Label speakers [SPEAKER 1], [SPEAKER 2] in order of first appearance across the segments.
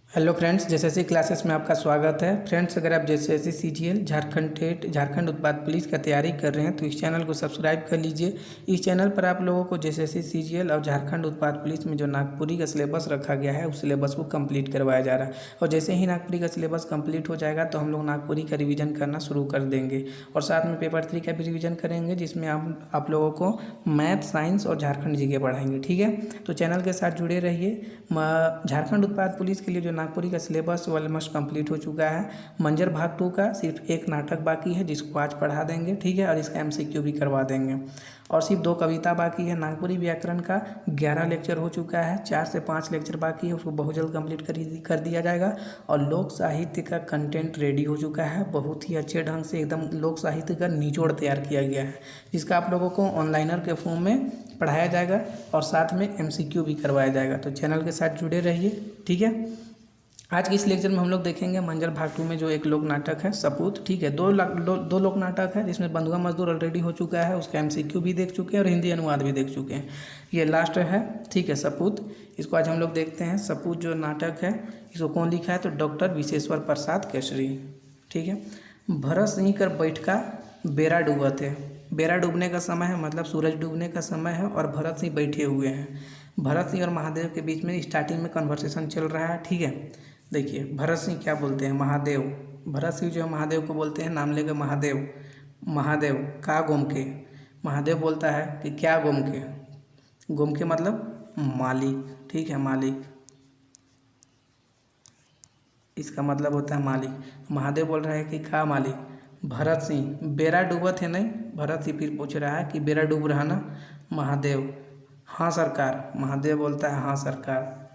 [SPEAKER 1] Hello friends, JSSC classes में आपका स्वागत है। फ्रेंड्स, अगर आप JSSC CGL Jharkhand TET Jharkhand उत्पाद पुलिस का तैयारी कर रहे हैं तो इस चैनल को सब्सक्राइब कर लीजिए। इस चैनल पर आप लोगों को जेएसएससी सीजीएल और झारखंड उत्पाद पुलिस में जो नागपुरी का सिलेबस रखा गया है उस सिलेबस को कंप्लीट करवाया जा रहा है। और जैसे ही नागपुरी का सिलेबस कंप्लीट हो जाएगा तो हम लोग नागपुरी का रिविजन करना शुरू कर देंगे और साथ में पेपर 3 का भी रिविजन करेंगे, जिसमें आप लोगों को मैथ, साइंस और झारखंड जीके पढ़ाएंगे। ठीक है, तो चैनल के साथ जुड़े रहिए। झारखंड उत्पाद पुलिस के लिए जो नागपुरी का सिलेबस ऑलमोस्ट कंप्लीट हो चुका है। मंजर भाग 2 का सिर्फ एक नाटक बाकी है जिसको आज पढ़ा देंगे। ठीक है, और इसका एमसीक्यू भी करवा देंगे और सिर्फ 2 कविता बाकी है। नागपुरी व्याकरण का 11 लेक्चर हो चुका है, 4 से 5 लेक्चर बाकी है, उसको बहुत जल्द कंप्लीट कर दिया जाएगा। और लोक साहित्य का कंटेंट रेडी हो चुका है, बहुत ही अच्छे ढंग से एकदम लोक साहित्य का निचोड़ तैयार किया गया है, जिसका आप लोगों को ऑनलाइनर के फॉर्म में पढ़ाया जाएगा और साथ में एमसीक्यू भी करवाया जाएगा। तो चैनल के साथ जुड़े रहिए। ठीक है, आज के इस लेक्चर में हम लोग देखेंगे मंजर भाग 2 में जो एक लोक नाटक है सपूत। ठीक है, दो लोक नाटक है जिसमें बंधुआ मजदूर ऑलरेडी हो चुका है, उसका एमसीक्यू भी देख चुके हैं और हिंदी अनुवाद भी देख चुके हैं। ये लास्ट है। ठीक है, सपूत, इसको आज हम लोग देखते हैं। सपूत जो नाटक है इसको कौन लिखा है तो डॉक्टर विशेश्वर प्रसाद केसरी। ठीक है, भरत सिंह कर बैठका बेरा डूबत है। बेरा डूबने का समय है, मतलब सूरज डूबने का समय है और भरत सिंह बैठे हुए हैं। भरत सिंह और महादेव के बीच में स्टार्टिंग में कन्वर्सेशन चल रहा है। ठीक है, देखिए भरत सिंह क्या बोलते हैं, महादेव। भरत सिंह जो है महादेव को बोलते हैं, नाम लेकर महादेव। महादेव का गोम के। महादेव बोलता है कि क्या गोम के। गोम के मतलब मालिक। ठीक है, मालिक, इसका मतलब होता है मालिक। महादेव बोल रहा है कि का मालिक। भरत सिंह बेरा डूबत है नहीं। भरत सिंह फिर पूछ रहा है कि बेरा डूब रहा ना। महादेव हाँ सरकार। महादेव बोलता है हाँ सरकार।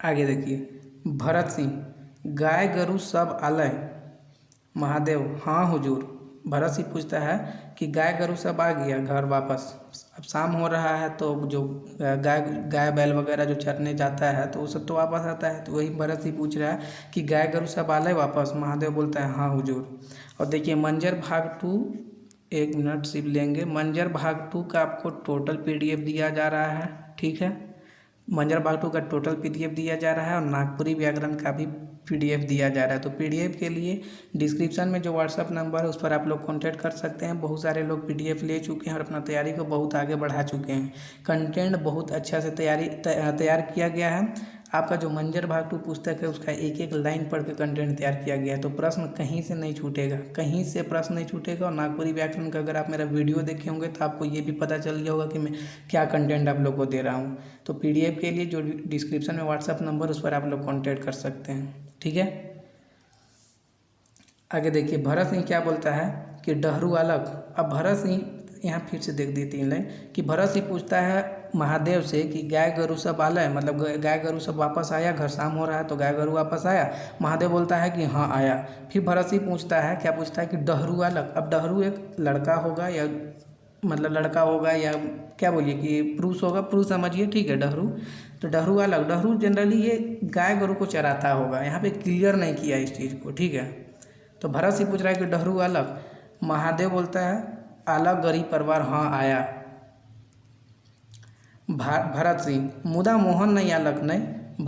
[SPEAKER 1] आगे देखिए, भरत सिंह गाय गरु सब आलय। महादेव हाँ हुजूर। भरत सिंह पूछता है कि गाय गरु सब आ गया घर वापस। अब शाम हो रहा है तो जो गाय बैल वगैरह जो चरने जाता है तो वो सब तो वापस आता है। तो वही भरत सिंह पूछ रहा है कि गाय गरु सब आलय वापस। महादेव बोलता है हाँ हुजूर। और देखिए मंजर भाग 2, 1 मिनट सिर्फ लेंगे। मंजर भाग 2 का आपको टोटल PDF दिया जा रहा है। ठीक है, मंजर भाग 2 का टोटल PDF दिया जा रहा है और नागपुरी व्याकरण का भी PDF दिया जा रहा है। तो PDF के लिए डिस्क्रिप्शन में जो व्हाट्सअप नंबर है उस पर आप लोग कांटेक्ट कर सकते हैं। बहुत सारे लोग PDF ले चुके हैं और अपना तैयारी को बहुत आगे बढ़ा चुके हैं। कंटेंट बहुत अच्छा से तैयार किया गया है। आपका जो मंजर भाग 2 पुस्तक है उसका एक एक लाइन पढ़ के कंटेंट तैयार किया गया है, तो प्रश्न कहीं से नहीं छूटेगा, कहीं से प्रश्न नहीं छूटेगा। और नागपुरी व्याकरण का अगर आप मेरा वीडियो देखे होंगे तो आपको ये भी पता चल गया होगा कि मैं क्या कंटेंट आप लोग को दे रहा हूँ। तो PDF के लिए जो डिस्क्रिप्शन में व्हाट्सअप नंबर उस पर आप लोग कॉन्टैक्ट कर सकते हैं। ठीक है, आगे देखिए भरत सिंह क्या बोलता है कि डहरू अलग। अब भरत सिंह यहाँ फिर से देख दी 3 लाइन कि भरत सिंह पूछता है महादेव से कि गाय गरु सब आला है, मतलब गाय गरु सब वापस आया, घर शाम हो रहा है तो गाय गरु वापस आया। महादेव बोलता है कि हाँ आया। फिर भरत सिंह पूछता है, क्या पूछता है कि डहरू अलग। अब डहरू एक लड़का होगा या मतलब लड़का होगा या क्या बोलिए कि पुरुष होगा, पुरुष समझिए। ठीक है, डहरू, तो डहरू अलग। डहरू जनरली ये गाय गरु को चराता होगा, यहाँ पे क्लियर नहीं किया इस चीज़ को। ठीक है, तो भरत सिंह पूछ रहा है कि डहरू अलग। महादेव बोलता है अलग गरीब परिवार हाँ आया। भरत सिंह मुदा मोहन नहीं अलग नहीं।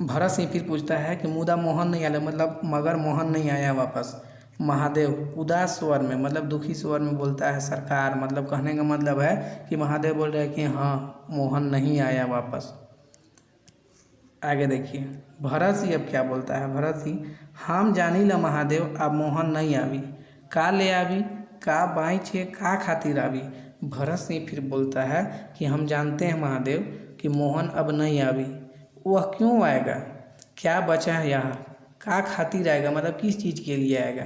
[SPEAKER 1] भरत सिंह फिर पूछता है कि मुदा मोहन नहीं अलग, मतलब मगर मोहन नहीं आया वापस। महादेव उदास स्वर में, मतलब दुखी स्वर में बोलता है सरकार, मतलब कहने का मतलब है कि महादेव बोल रहे हैं कि हाँ मोहन नहीं आया वापस। आगे देखिए भरत सिंह अब क्या बोलता है। भरत सिंह हम जानी ला महादेव अब मोहन नहीं आवी, का ले आवी, का बाई छे का खातिर आवी। भरत सिंह फिर बोलता है कि हम जानते हैं महादेव कि मोहन अब नहीं आवी, वह क्यों आएगा, क्या बचा है यहाँ, का खातिर आएगा, मतलब किस चीज़ के लिए आएगा।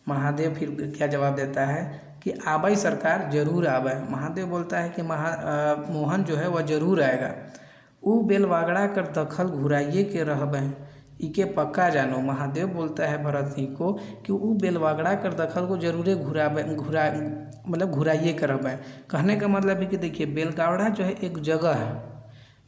[SPEAKER 1] महादेव फिर क्या जवाब देता है कि आबई सरकार जरूर आबे। महादेव बोलता है कि मोहन जो है वह जरूर आएगा। ऊ बेलवागड़ा कर दखल घुराइए के रहबे, इके पक्का जानो। महादेव बोलता है भरत सिंह को कि ऊ बेलवागड़ा कर दखल को जरूर घुराइए के रहबे। कहने का मतलब है कि देखिए बेलगावड़ा जो है एक जगह है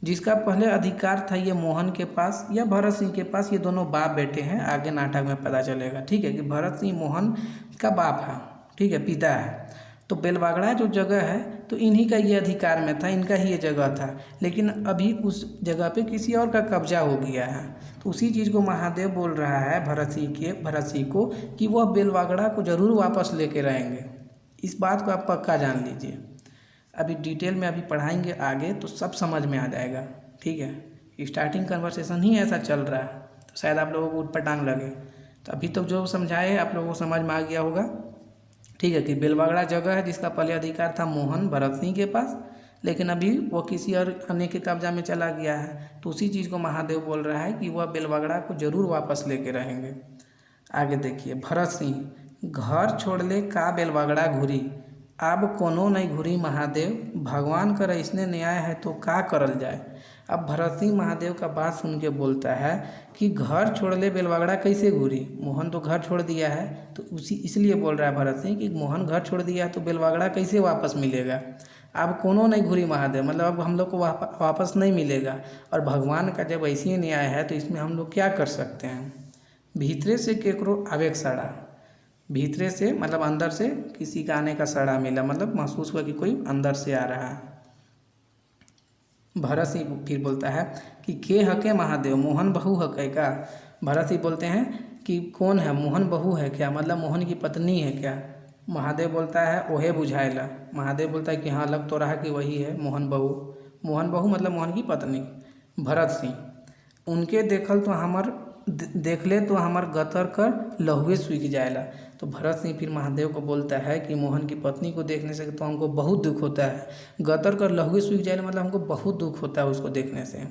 [SPEAKER 1] जिसका पहले अधिकार था ये मोहन के पास या भरत सिंह के पास। ये दोनों बाप बेटे हैं, आगे नाटक में पता चलेगा। ठीक है, कि भरत सिंह मोहन का बाप है, ठीक है, पिता है। तो बेलवागड़ा जो जगह है तो इन्हीं का ये अधिकार में था, इनका ही ये जगह था। लेकिन अभी उस जगह पे किसी और का कब्जा हो गया है। तो उसी चीज़ को महादेव बोल रहा है भरत सिंह को कि वह बेलवागड़ा को ज़रूर वापस लेके रहेंगे। इस बात को आप पक्का जान लीजिए। अभी डिटेल में अभी पढ़ाएंगे आगे तो सब समझ में आ जाएगा, ठीक है। स्टार्टिंग कन्वर्सेशन ही ऐसा चल रहा है तो शायद आप लोगों को ऊटपटांग लगे। तो अभी तक जो समझाए आप लोगों को समझ में आ गया होगा, ठीक है। कि बेलवागड़ा जगह है जिसका पहले अधिकार था मोहन भरत सिंह के पास, लेकिन अभी वो किसी और अन्य के कब्जा में चला गया है। तो उसी चीज़ को महादेव बोल रहा है कि वह बेलवागड़ा को ज़रूर वापस लेके रहेंगे। आगे देखिए, भरत सिंह घर छोड़ ले का बेलवागड़ा घूरी, अब कोनो नहीं घूरी महादेव, भगवान कर ऐसने न्याय है तो का करल जाए। अब भरत सिंह महादेव का बात सुन के बोलता है कि घर छोड़ ले बेलवागड़ा कैसे घूरी, मोहन तो घर छोड़ दिया है। तो इसलिए बोल रहा है भरत सिंह कि मोहन घर छोड़ दिया है तो बेलवागड़ा कैसे वापस मिलेगा। अब कोनो नहीं घूरी महादेव, मतलब अब हम लोग को वापस नहीं मिलेगा। और भगवान का जब ऐसी न्याय है तो इसमें हम लोग क्या कर सकते हैं। भीतरे से केकरो आवेग सड़ा, भीतरे से मतलब अंदर से किसी का आने का सड़ा मिला, मतलब महसूस हुआ कि कोई अंदर से आ रहा है। भरत सिंह फिर बोलता है कि के हके महादेव, मोहन बहू हके का। भरत सिंह बोलते हैं कि कौन है, मोहन बहू है क्या, मतलब मोहन की पत्नी है क्या। महादेव बोलता है ओहे बुझाएला। महादेव बोलता है कि हाँ लग तो रहा कि वही है मोहन बहू। मोहन बहू मतलब मोहन की पत्नी। भरत सिंह उनके देखल तो हमर देख ले तो हमार गतर कर लहुए सूख जाएला। तो भरत सिंह फिर महादेव को बोलता है कि मोहन की पत्नी को देखने से तो हमको बहुत दुख होता है, गतर कर लहुए सूख जाएला मतलब हमको बहुत दुख होता है उसको देखने से।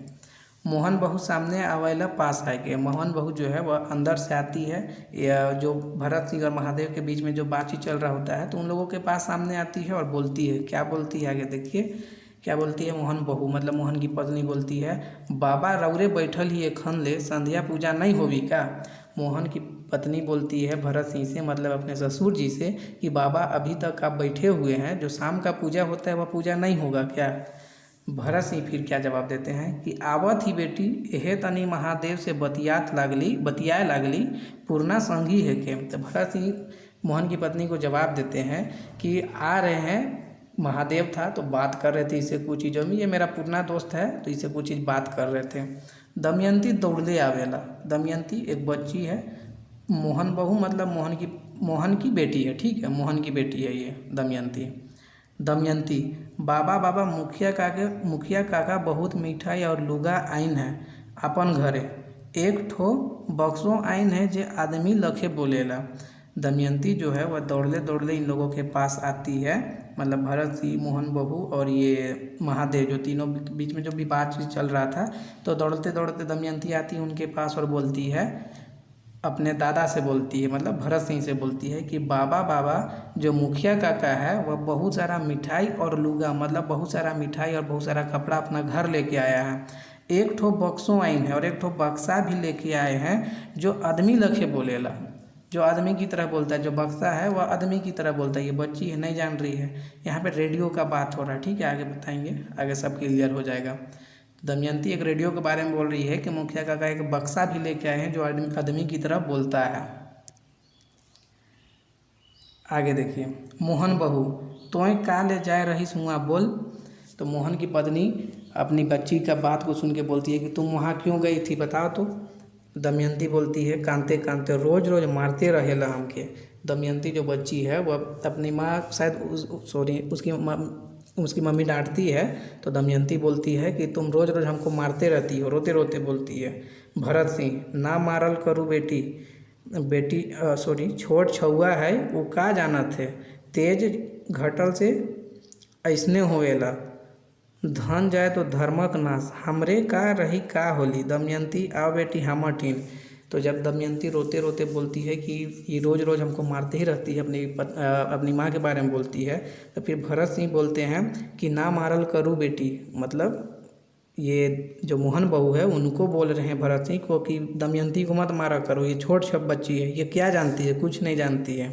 [SPEAKER 1] मोहन बहू सामने आवेला पास आएगी, मोहन बहू जो है वह अंदर से आती है, या जो भरत सिंह और महादेव के बीच में जो बातचीत चल रहा होता है तो उन लोगों के पास सामने आती है और बोलती है। क्या बोलती है आगे देखिए क्या बोलती है। मोहन बहू मतलब मोहन की पत्नी बोलती है, बाबा रौरे बैठल ही एखन ले संध्या पूजा नहीं होवी का। मोहन की पत्नी बोलती है भरत सिंह से मतलब अपने ससुर जी से कि बाबा अभी तक आप बैठे हुए हैं, जो शाम का पूजा होता है वह पूजा नहीं होगा क्या। भरत सिंह फिर क्या जवाब देते हैं कि आवत ही बेटी एहे तनी महादेव से बतियाए लागली पूर्णा संगी है के। तो भरत सिंह मोहन की पत्नी को जवाब देते हैं कि आ रहे हैं, महादेव था तो बात कर रहे थे इससे कुछ चीज़ों में, ये मेरा पुराना दोस्त है तो इससे कुछ चीज़ बात कर रहे थे। दमयंती दौड़ले आवेला। दमयंती एक बच्ची है, मोहन बहू मतलब मोहन की बेटी है, ठीक है, मोहन की बेटी है ये दमयंती बाबा मुखिया काका बहुत मिठाई और लुगा आइन है अपन घरे, एक ठो बक्सों आइन है जे आदमी लखे बोलेला। दमयंती जो है वह दौड़ले दौड़ले इन लोगों के पास आती है, मतलब भरत सिंह, मोहन बहू और ये महादेव, जो तीनों बीच में जो भी बातचीत चल रहा था। तो दौड़ते दौड़ते दमयंती आती है उनके पास और बोलती है, अपने दादा से बोलती है मतलब भरत सिंह से बोलती है कि बाबा जो मुखिया काका है वह बहुत सारा मिठाई और लुगा मतलब बहुत सारा मिठाई और बहुत सारा कपड़ा अपना घर लेके आया है, एक ठो बक्सों आइन है और एक ठो बक्सा भी लेके आए हैं जो आदमी लखे बोलेला, जो आदमी की तरह बोलता है। जो बक्सा है वह आदमी की तरह बोलता है। ये बच्ची है नहीं जान रही है, यहाँ पे रेडियो का बात हो रहा है, ठीक है, आगे बताएंगे, आगे सब क्लियर हो जाएगा। दमयंती एक रेडियो के बारे में बोल रही है कि मुखिया काका एक बक्सा भी लेके आए हैं जो आदमी की तरह बोलता है। आगे देखिए, मोहन बहू तोय का ले जाए रही सुआ बोल। तो मोहन की पत्नी अपनी बच्ची का बात को सुन के बोलती है कि तुम वहाँ क्यों गई थी बताओ तो। दमयंती बोलती है कांते कांते रोज रोज मारते रहेला हमके। दमयंती जो बच्ची है वह अपनी माँ शायद उसकी मम्मी डांटती है तो दमयंती बोलती है कि तुम रोज रोज हमको मारते रहती हो, रोते रोते बोलती है। भरत सिंह ना मारल करू बेटी छोट छुआ है वो का जानत है, तेज घटल से ऐसने होएला, धन जाए तो धर्मक नाश, हमरे का रही का होली, दमयंती आओ बेटी हमर ठीन। तो जब दमयंती रोते रोते बोलती है कि ये रोज़ रोज़ हमको मारते ही रहती है, अपनी माँ के बारे में बोलती है, तो फिर भरत सिंह बोलते हैं कि ना मारल करू बेटी, मतलब ये जो मोहन बहू है उनको बोल रहे हैं भरत सिंह को कि दमयंती को मत मारा करो, ये छोट छप बच्ची है, ये क्या जानती है, कुछ नहीं जानती है,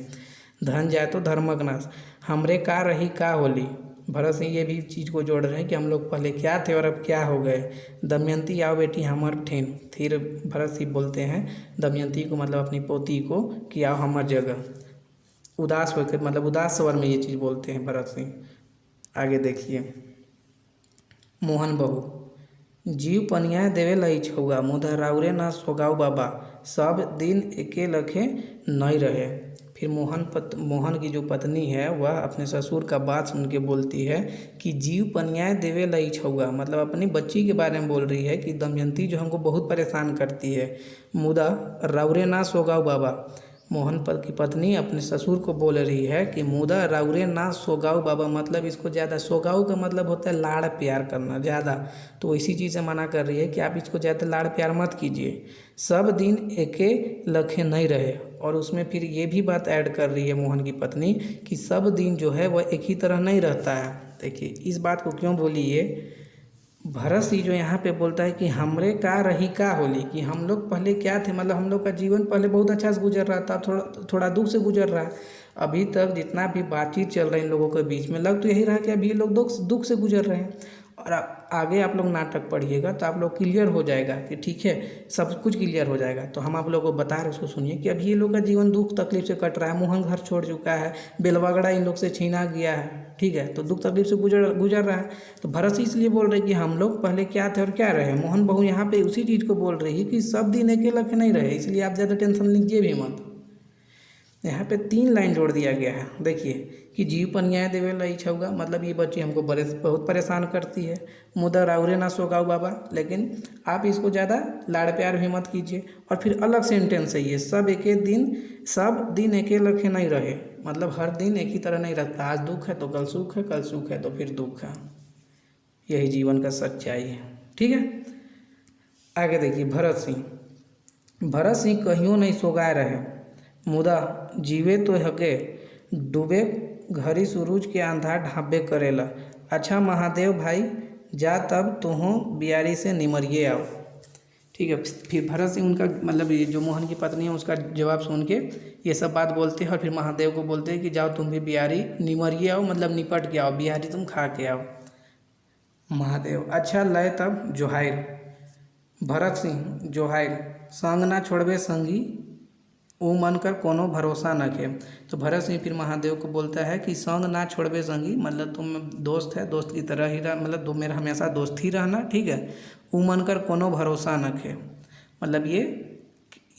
[SPEAKER 1] धन जाए तो धर्मक नाश, हमरे का रही का होली। भरत सिंह ये भी चीज़ को जोड़ रहे हैं कि हम लोग पहले क्या थे और अब क्या हो गए। दमयंती आओ बेटी हमर ठेन। फिर भरत सिंह बोलते हैं दमयंती को मतलब अपनी पोती को कि आओ हमर जगह, उदास होकर मतलब उदास स्वर में ये चीज़ बोलते हैं भरत सिंह। आगे देखिए, मोहन बहू जीव पनिया देवे लई छौआ मुदा राउरे ना सोगाऊ बाबा सब दिन एके लखे नहीं रहे। फिर मोहन की जो पत्नी है वह अपने ससुर का बात सुन के बोलती है कि जीव पनिया देवे लई छौआ, मतलब अपनी बच्ची के बारे में बोल रही है कि दमयंती जो हमको बहुत परेशान करती है, मुदा राउरे ना सोगाऊ बाबा। मोहन पद की पत्नी अपने ससुर को बोल रही है कि मुदा राउरे ना सोगाऊ बाबा, मतलब इसको ज़्यादा, सोगाऊ का मतलब होता है लाड़ प्यार करना ज़्यादा, तो इसी चीज़ से मना कर रही है कि आप इसको ज़्यादा लाड़ प्यार मत कीजिए, सब दिन एके लखे नहीं रहे। और उसमें फिर ये भी बात ऐड कर रही है मोहन की पत्नी कि सब दिन जो है वह एक ही तरह नहीं रहता है। देखिए इस बात को क्यों बोली ये, भरत सिंह जो यहाँ पे बोलता है कि हमरे का रही का होली, कि हम लोग पहले क्या थे, मतलब हम लोग का जीवन पहले बहुत अच्छा से गुजर रहा था, थोड़ा दुख से गुजर रहा है। अभी तक जितना भी बातचीत चल रही है इन लोगों के बीच में, लग तो यही रहा कि अभी ये लोग दुख से गुजर रहे हैं। और आगे आप लोग नाटक पढ़िएगा तो आप लोग क्लियर हो जाएगा कि ठीक है, सब कुछ क्लियर हो जाएगा। तो हम आप लोगों को बता रहे उसको सुनिए कि अभी ये लोग का जीवन दुख तकलीफ से कट रहा है। मोहन घर छोड़ चुका है, बेलवागड़ा इन लोग से छीना गया है, ठीक है, तो दुख तकलीफ से गुजर रहा है। तो भरत सिंह इसलिए बोल रहे कि हम लोग पहले क्या थे और क्या रहे। मोहन बहू यहाँ पे उसी चीज़ को बोल रही है कि सब दिन एक लखे नहीं रहे, इसलिए आप ज़्यादा टेंशन लीजिए भी मत। यहाँ पे 3 लाइन जोड़ दिया गया है, देखिए कि जीव पनिया देवे लई छौगा, मतलब ये बच्ची हमको बहुत परेशान करती है, मुदा राउरे ना सोगाऊ बाबा, लेकिन आप इसको ज़्यादा लाड़ प्यार भी मत कीजिए। और फिर अलग सेंटेंस है ये, सब दिन एके लखे नहीं रहे, मतलब हर दिन एक ही तरह नहीं रहता, आज दुख है तो कल सुख है, कल सुख है तो फिर दुख है, यही जीवन का सच्चाई है, ठीक है। आगे देखिए, भरत सिंह कहियो नहीं सोगाए रहे, मुदा जीवे तो हके डूबे घड़ी सूरज के आंधा ढाबे करेला। अच्छा महादेव भाई जा तब तुहों बियारी से निमरिए आओ, ठीक है। फिर भरत सिंह उनका मतलब ये जो मोहन की पत्नी है उसका जवाब सुन के ये सब बात बोलते हैं और फिर महादेव को बोलते हैं कि जाओ तुम भी बियारी निमरिए आओ, मतलब निपट के आओ, बिहारी तुम खा के आओ। महादेव अच्छा लय तब जोहाइर, भरत सिंह जोहाइर संग ना छोड़बे संगी ऊ मन कर कोनो भरोसा न के। तो भरत सिंह फिर महादेव को बोलता है कि संग ना छोड़बे संगी, मतलब तुम दोस्त है, दोस्त की तरह ही रह, मतलब तुम मेरा हमेशा दोस्त ही रहना, ठीक है। ऊ मन कर कोनो भरोसा न के, मतलब ये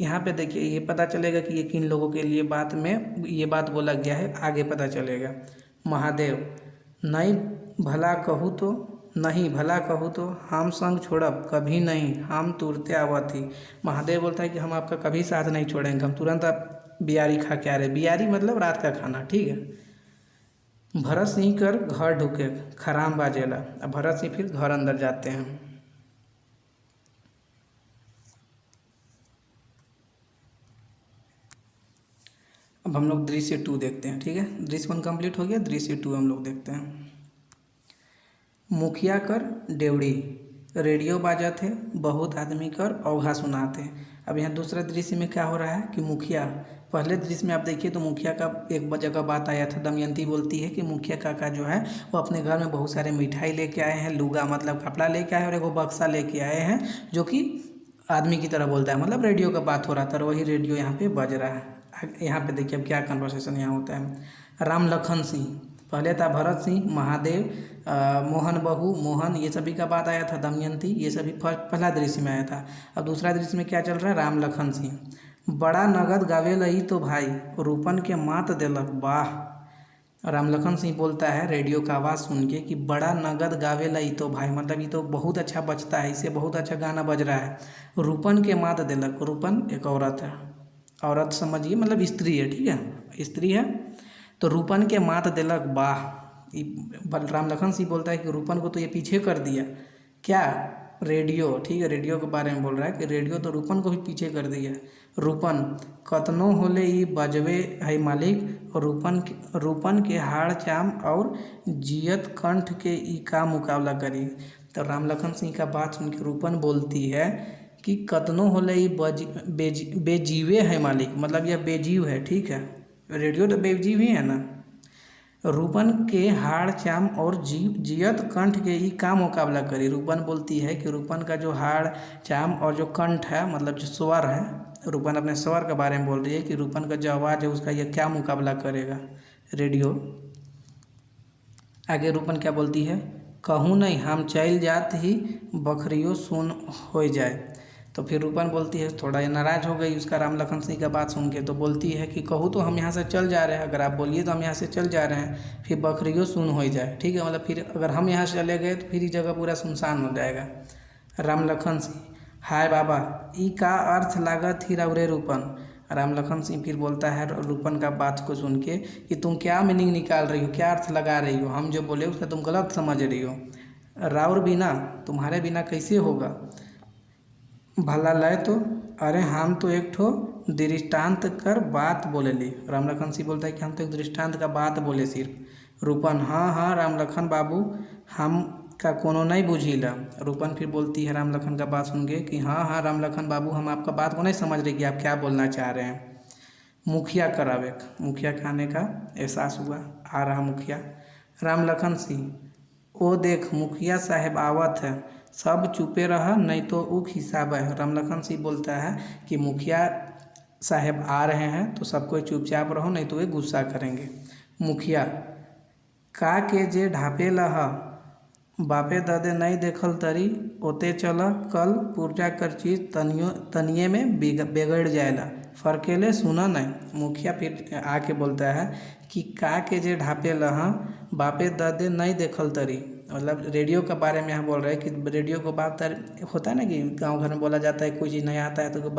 [SPEAKER 1] यहाँ पे देखिए ये पता चलेगा कि ये किन लोगों के लिए बात में ये बात बोला गया है, आगे पता चलेगा। महादेव नहीं भला कहूँ तो हम संग छोड़ब कभी नहीं, हम तुरते आवत ही। महादेव बोलता है कि हम आपका कभी साथ नहीं छोड़ेंगे, हम तुरंत आप बियारी खा के आ रहे, बियारी मतलब रात का खाना, ठीक है। भरत सिंह कर घर ढुके खराम बाजेला, अब भरत सिंह फिर घर अंदर जाते हैं। अब हम लोग दृश्य 2 देखते हैं, ठीक है। दृश्य 1 कंप्लीट हो गया, दृश्य 2 हम लोग देखते हैं। मुखिया कर डेवड़ी रेडियो बाजा थे, बहुत आदमी कर औघा सुनाते। अब यहाँ दूसरा दृश्य में क्या हो रहा है कि मुखिया, पहले दृश्य में आप देखिए तो मुखिया का एक जगह बात आया था, दमयंती बोलती है कि मुखिया काका जो है वो अपने घर में बहुत सारे मिठाई लेके आए हैं, लुगा मतलब कपड़ा लेके आए हैं और एक बक्सा लेके आए हैं जो कि आदमी की तरह बोलता है, मतलब रेडियो का बात हो रहा था और वही रेडियो यहाँ पे बज रहा है। यहाँ पे देखिए अब क्या कन्वर्सेशन यहाँ होता है। राम लखन सिंह, पहले था भरत सिंह, महादेव, मोहन बहू, मोहन, ये सभी का बात आया था, दमयंती, ये सभी पहला दृश्य में आया था। अब दूसरा दृश्य में क्या चल रहा है, राम लखन सिंह, बड़ा नगद गावे लई तो भाई रूपन के मात देलक वाह। राम लखन सिंह बोलता है रेडियो का आवाज़ सुन के कि बड़ा नगद गावे लई तो भाई, मतलब ये तो बहुत अच्छा बजता है, इससे बहुत अच्छा गाना बज रहा है। रूपन के मात देलक, रूपन एक औरत है, औरत समझिए मतलब स्त्री है, ठीक है, स्त्री है। तो रूपन के मात देलक वाह, राम लखन सिंह बोलता है कि रूपन को तो ये पीछे कर दिया, क्या, रेडियो, ठीक है, रेडियो के बारे में बोल रहा है कि रेडियो तो रूपन को भी पीछे कर दिया। रूपन कतनो होले ई बजवे है मालिक, रूपन के हाड़ चाम और जियत कंठ के ई का मुकाबला करी। तो राम लखन सिंह का बात सुन के रूपन बोलती है कि कतनो होले ई बेजीवे है मालिक, मतलब यह बेजीव है, ठीक है, रेडियो तो बेजीव ही है ना। रूपन के हाड़ चाम और जियत कंठ के ही का मुकाबला करी। रूपन बोलती है कि रूपन का जो हाड़ चाम और जो कंठ है, मतलब जो स्वर है, रूपन अपने स्वर के बारे में बोल रही है कि रूपन का जो आवाज़ है उसका ये क्या मुकाबला करेगा रेडियो। आगे रूपन क्या बोलती है, कहूँ नहीं हम चल जात ही बखरियो सुन हो जाए। तो फिर रूपन बोलती है, थोड़ा नाराज़ हो गई उसका राम लखन सिंह का बात सुन के, तो बोलती है कि कहूँ तो हम यहाँ से चल जा रहे हैं, अगर आप बोलिए तो हम यहाँ से चल जा रहे हैं, फिर बकरियों सुन हो जाए। ठीक है, मतलब फिर अगर हम यहाँ से चले गए तो फिर ये जगह पूरा सुनसान हो जाएगा। राम लखन सिंह, हाय बाबा ई का अर्थ लागत ही रउरे रूपन। राम लखन सिंह फिर बोलता है रूपन का बात को सुन के कि तुम क्या मीनिंग निकाल रही हो, क्या अर्थ लगा रही हो, हम जो बोले उसका तुम गलत समझ रही हो। राउर बिना, तुम्हारे बिना कैसे होगा, भला लय तो, अरे हम तो एक ठो दृष्टांत कर बात बोलेली। राम लखन सिंह बोलता है कि हम तो एक दृष्टांत का बात बोले सिर्फ। रूपन, हाँ हाँ राम लखन बाबू हम का कोनो नहीं बुझीला। रूपन फिर बोलती है राम लखन का बात सुन के कि हाँ हाँ राम लखन बाबू हम आपका बात को नहीं समझ रहे कि आप क्या बोलना चाह रहे हैं। मुखिया करावे, मुखिया खाने का एहसास हुआ, आ रहा मुखिया। राम लखन सिंह, ओ देख मुखिया साहब आवत है, सब चुपे रह नहीं तो ऊ हिसाब है। राम लखन सिंह बोलता है कि मुखिया साहब आ रहे हैं तो सबको चुपचाप रहो नहीं तो वे गुस्सा करेंगे। मुखिया, का के जे ढापे लह बापे ददे नहीं देखल तरी, ओते चल कल पुर्जा कर चीज तनिए में बिगड़ जाएला, फरकेले सुना नहीं। मुखिया फिर आके बोलता है कि का के जे ढापे लह बापे ददे नहीं देखल तरी, मतलब रेडियो के बारे में यहाँ बोल रहे हैं कि रेडियो को बात होता है ना कि गांव घर में बोला जाता है कोई चीज़ नहीं आता है तो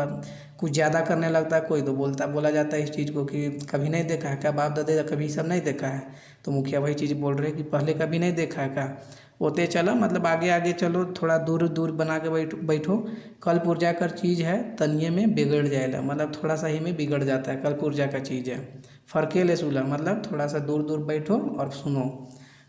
[SPEAKER 1] कुछ ज़्यादा करने लगता है कोई, तो बोला जाता है इस चीज़ को कि कभी नहीं देखा है क्या बाप दादे, कभी सब नहीं देखा है। तो मुखिया वही चीज़ बोल रहे हैं कि पहले कभी नहीं देखा है क्या, होते चलो मतलब आगे आगे चलो, थोड़ा दूर दूर बना के बैठो, कल पुर्जा कर चीज़ है तनिए में बिगड़ जाएगा, मतलब थोड़ा सा ही में बिगड़ जाता है, कल पुर्जा का चीज़ है। फरकेले सुला मतलब थोड़ा सा दूर दूर बैठो और सुनो।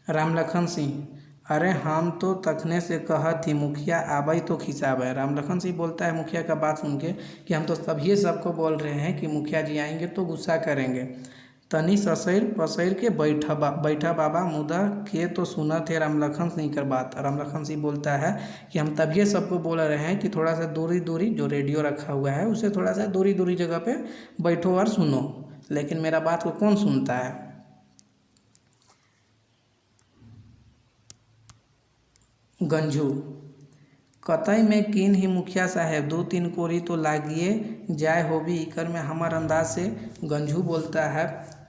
[SPEAKER 1] राम लखन सिंह, अरे हम तो तखने से कहत थी मुखिया आबई तो खिसाब है। राम लखन सिंह बोलता है मुखिया का बात सुन के कि हम तो सभी सबको बोल रहे हैं कि मुखिया जी आएंगे तो गुस्सा करेंगे। तनी ससैर पसैर के बैठा बाबा मुदा के तो सुना थे राम लखन सिंह कर बात। राम लखन सिंह बोलता है कि हम तभी सबको बोल रहे हैं कि थोड़ा सा दूरी दूरी जो रेडियो रखा हुआ है उसे थोड़ा सा दूरी दूरी जगह पे बैठो और सुनो, लेकिन मेरा बात को कौन सुनता है। गंजू, कतई में किन ही मुखिया साहेब 2-3 कोरी तो लागिए जाए होबी इकर में हमार अंदाज से। गंजू बोलता है,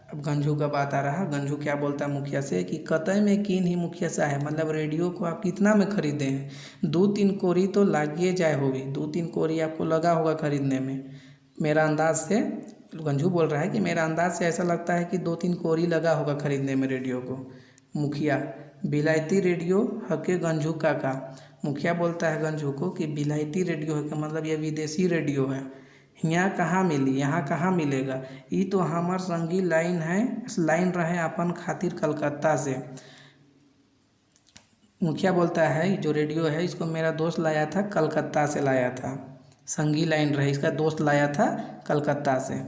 [SPEAKER 1] अब गंजू का बात आ रहा है, गंजू क्या बोलता है मुखिया से कि कतई में किन ही मुखिया साहेब, मतलब रेडियो को आप कितना में खरीदे हैं, 2-3 कोरी तो लागिए जाए होगी, 2-3 कोरी आपको लगा होगा खरीदने में। मेरा अंदाज से, गंजू बोल रहा है कि मेरा अंदाज से ऐसा लगता है कि 2-3 कोरी लगा होगा खरीदने में रेडियो को। मुखिया, बिलायती रेडियो हके गंजू काका। मुखिया बोलता है गंजू को कि बिलायती रेडियो है का मतलब ये विदेशी रेडियो है, यहाँ कहाँ मिली, यहाँ कहाँ मिलेगा, ये तो हमार संगी लाइन है, लाइन रहे अपन खातिर कलकत्ता से। मुखिया बोलता है जो रेडियो है इसको मेरा दोस्त लाया था, कलकत्ता से लाया था, संगी लाइन रहे इसका दोस्त लाया था कलकत्ता से।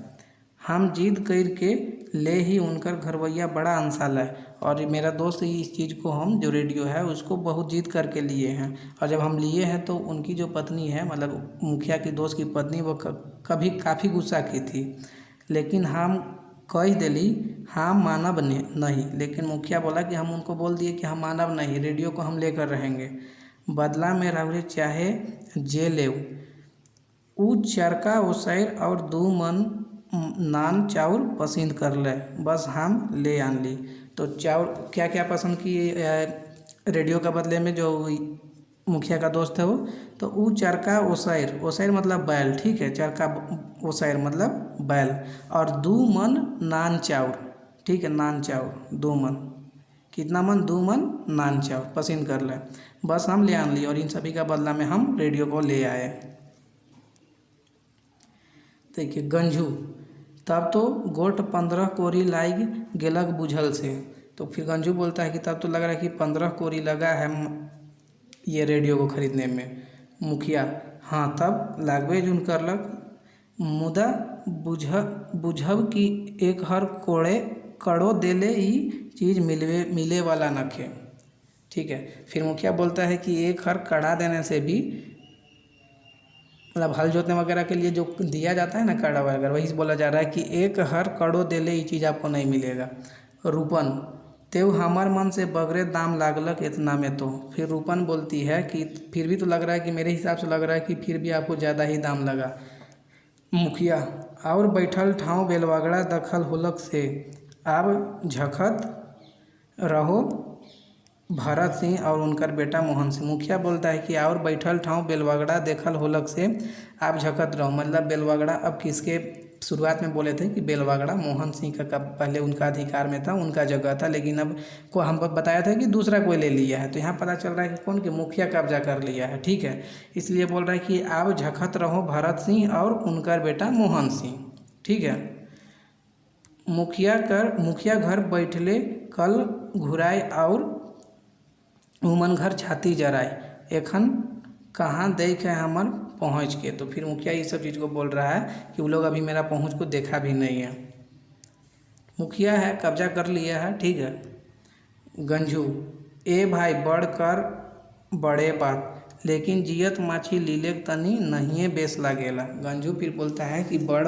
[SPEAKER 1] हम जिद करके ले ही उनकर घरवैया बड़ा अंसाल है, और मेरा दोस्त ही इस चीज़ को, हम जो रेडियो है उसको बहुत जिद करके लिए हैं, और जब हम लिए हैं तो उनकी जो पत्नी है मतलब मुखिया की दोस्त की पत्नी वो कभी काफ़ी गुस्सा की थी, लेकिन हम कह दिली हम मानब नहीं। लेकिन मुखिया बोला कि हम उनको बोल दिए कि हम मानब नहीं, रेडियो को हम लेकर रहेंगे, बदला में राहुल चाहे जे ले ऊ चरका ओसैर और 2 मन नान चाउर पसंद कर ले, बस हम ले आन ली। तो चाउर क्या क्या पसंद की रेडियो का बदले में जो मुखिया का दोस्त है वो, तो ऊ चरका ओसैर, ओसैर मतलब बैल, ठीक है, चरका ओसैर मतलब बैल, और 2 मन नान चाउर, ठीक है, नान चाउर 2 मन, कितना मन, 2 मन नान चाउर पसंद कर ले, बस हम ले आन ली, और इन सभी का बदला में हम रेडियो को ले आए। देखिए गंजू, तब तो गोट 15 कोरी लाग गेलक बुझल से। तो फिर गंजू बोलता है कि तब तो लग रहा है कि 15 कोरी लगा है ये रेडियो को खरीदने में। मुखिया, हाँ तब लागबे जुन करलक, मुदा बुझब कि एक हर कोड़े कड़ो देले ही चीज़ मिले वाला नखे, ठीक है। फिर मुखिया बोलता है कि एक हर कड़ा देने से भी, मतलब हल जोतने वगैरह के लिए जो दिया जाता है ना कड़ा वगैरह, वही बोला जा रहा है कि एक हर कड़ो देले ये चीज़ आपको नहीं मिलेगा। रूपन, तेव हमर मन से बगरे दाम लागलक इतना में तो। फिर रूपन बोलती है कि फिर भी तो लग रहा है कि मेरे हिसाब से लग रहा है कि फिर भी आपको ज़्यादा ही दाम लगा। मुखिया और बैठल ठाव बेलवगड़ा दखल होलक से अब झखत रहो भरत सिंह और उनकर बेटा मोहन सिंह। मुखिया बोलता है कि और बैठल ठाव बेलवगड़ा देखल होलक से आप झकत रहो, मतलब बेलवगड़ा अब किसके शुरुआत में बोले थे कि बेलवगड़ा मोहन सिंह का पहले उनका अधिकार में था, उनका जगह था, लेकिन अब को हम बताया था कि दूसरा कोई ले लिया है। तो यहाँ पता चल रहा है कि कौन कि मुखिया कब्जा कर लिया है, ठीक है। इसलिए बोल रहा है कि आप झखत रहो भरत सिंह और उनकर बेटा मोहन सिंह, ठीक है। मुखिया घर बैठले कल घुराए और उमन घर छाती जराए एखन कहाँ देख है हमर पहुँच के। तो फिर मुखिया ये सब चीज़ को बोल रहा है कि वो लोग अभी मेरा पहुँच को देखा भी नहीं है। मुखिया है कब्जा कर लिया है, ठीक है। गंजू ए भाई बढ़ कर बड़े बात लेकिन जियत माछी लीले तनी नहीं बेस लागेला। गंजू फिर बोलता है कि बड़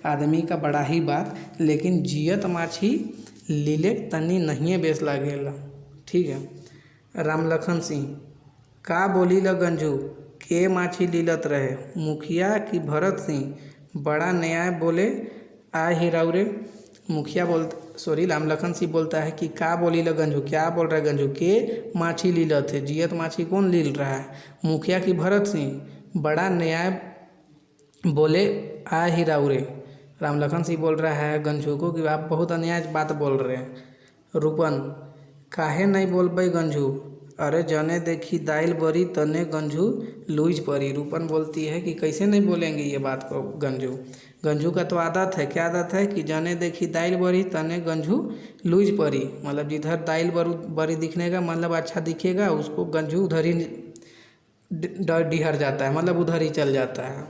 [SPEAKER 1] आदमी का बड़ा ही बात लेकिन जियत माछी लीले तनी नहीं बेस लागेला, ठीक है। रामलखन सिंह का बोली ल गंजू के माछी लीलत रहे। मुखिया की भरत सिंह बड़ा न्याय बोले आ हिराऊ रे। मुखिया रामलखन सिंह बोलता है कि का बोली ल गंजू, क्या बोल रहा है गंजू, के माछी लीलत है, जियत माछी कौन लील रहा है। मुखिया की भरत सिंह बड़ा न्याय बोले आ हिराऊ रे। रामलखन सिंह बोल रहा है गंजू को कि आप बहुत अन्याय बात बोल रहे हैं। रूपन काहे नहीं बोलबे गंजू, अरे जने देखी दाइल बरी तने गंजू लूज परी। रूपन बोलती है कि कैसे नहीं बोलेंगे ये बात को गंजू का तो आदत है, क्या आदत है कि जने देखी दाइल बरी तने गंजू लूज परी, मतलब जिधर दाइल बरी दिखने का मतलब अच्छा दिखेगा उसको गंजू उधर ही डिहर जाता है, मतलब उधर ही चल जाता है।